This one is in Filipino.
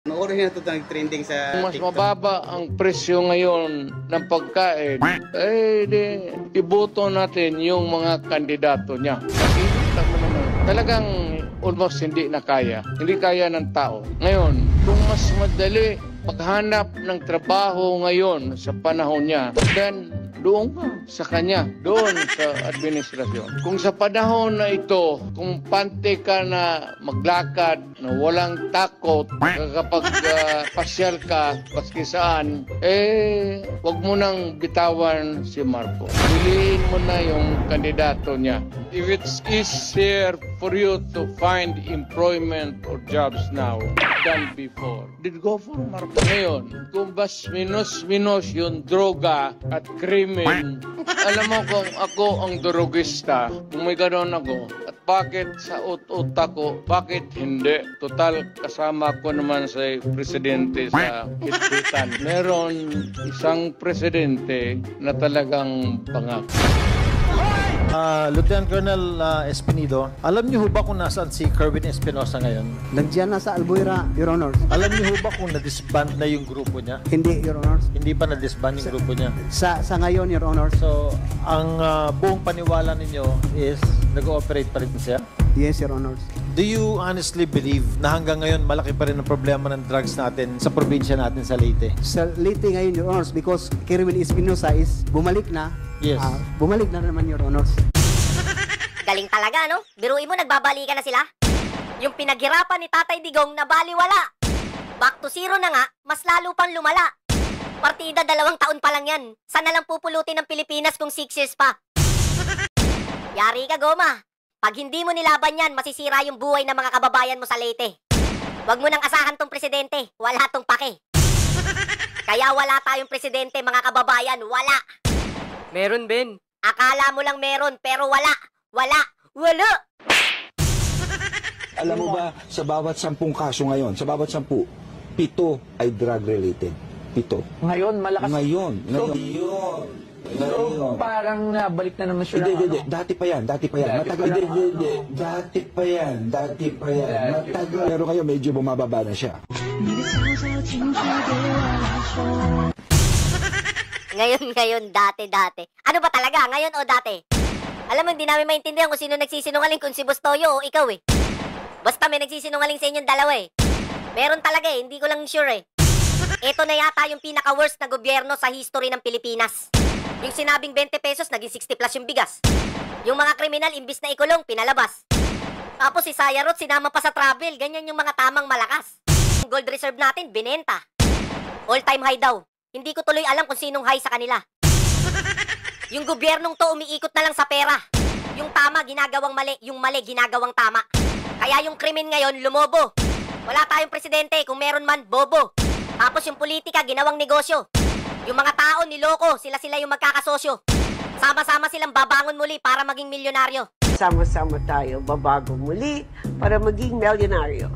Mauri na ito nag-trending sa Mas TikTok. mababa ang presyo ngayon ng pagkain, iboto natin yung mga kandidato niya. Kasi talagang almost hindi na kaya. Hindi kaya ng tao. Ngayon, kung mas madali paghanap ng trabaho ngayon sa panahon niya, then doon ka sa kanya, doon sa administrasyon. Kung sa panahon na ito, kung pante ka na maglakad, na walang takot, kapag pasyal ka, paski saan, wag mo nang bitawan si Marcos. Piliin mo na yung kandidato niya. If it's easier for you to find employment or jobs now than before, then go for Marcos. Ngayon, kung bas minus yung droga at krimen, alam mo kung ako ang drogista, kung may ganoon ako, at bakit sa utak ko, bakit hindi? Total, kasama ko naman sa presidente sa kitbitan. Meron isang presidente na talagang pangako. Lieutenant Colonel Espinido, alam niyo ho ba kung nasaan si Kerwin Espinosa ngayon? Nandiyan na sa Albuera, Your Honors. Alam niyo ho ba kung na-disband na yung grupo niya? Hindi, Your Honors. Hindi pa na-disband yung grupo niya. Sa ngayon, Your Honors. So, ang buong paniwala ninyo is nag-ooperate pa rin siya? Yes, Your Honors. Do you honestly believe na hanggang ngayon malaki pa rin ang problema ng drugs natin sa probinsya natin sa Leyte? Sa Leyte ngayon, Your Honors, because Kerwin Espinosa is bumalik na. Yes. Bumalik na naman, Your Honors. Galing talaga, no? Biruin mo, nagbabalikan na sila. Yung pinaghirapan ni Tatay Digong na baliwala. Back to zero na nga, mas lalo pang lumala. Partida 2 taon pa lang yan. Sana lang pupulutin ng Pilipinas kung 6 years pa. Yari ka, Goma. Pag hindi mo nilaban yan, masisira yung buhay ng mga kababayan mo sa Leyte. Huwag mo nang asahan tong presidente. Wala tong pake. Kaya wala tayong presidente, mga kababayan. Wala. Meron, Ben. Akala mo lang meron, pero wala. Wala. Wala. Alam mo ba, sa bawat 10 kaso ngayon, sa bawat 10, 7 ay drug-related. 7. Ngayon, malakas. Ngayon. So, parang nabalik na naman siya. Hindi. Dati pa yan. Matagal. Hindi. Dati pa yan. Matagal. Pero ngayon, medyo bumababa na siya. Ngayon, dati. Ano ba talaga? Ngayon o dati? Alam mo, hindi namin maintindihan kung sino nagsisinungaling, kung si Bustoyo o ikaw eh. Basta may nagsisinungaling sa inyong dalawa eh. Meron talaga eh, hindi ko lang sure eh. Ito na yata yung pinaka-worst na gobyerno sa history ng Pilipinas. Yung sinabing 20 pesos, naging 60 plus yung bigas. Yung mga kriminal, imbis na ikulong, pinalabas. Tapos si Sayarot, sinama pa sa travel. Ganyan yung mga tamang malakas. Yung gold reserve natin, binenta. All-time high daw. Hindi ko tuloy alam kung sinong high sa kanila. Yung gobyernong to umiikot na lang sa pera. Yung tama ginagawang mali, yung mali ginagawang tama. Kaya yung krimen ngayon lumobo. Wala tayong presidente, kung meron man bobo. Tapos yung politika ginawang negosyo. Yung mga tao niloko, sila yung magkakasosyo. Sama-sama silang babangon muli para maging milyonaryo. Sama-sama tayo babago muli para maging milyonaryo.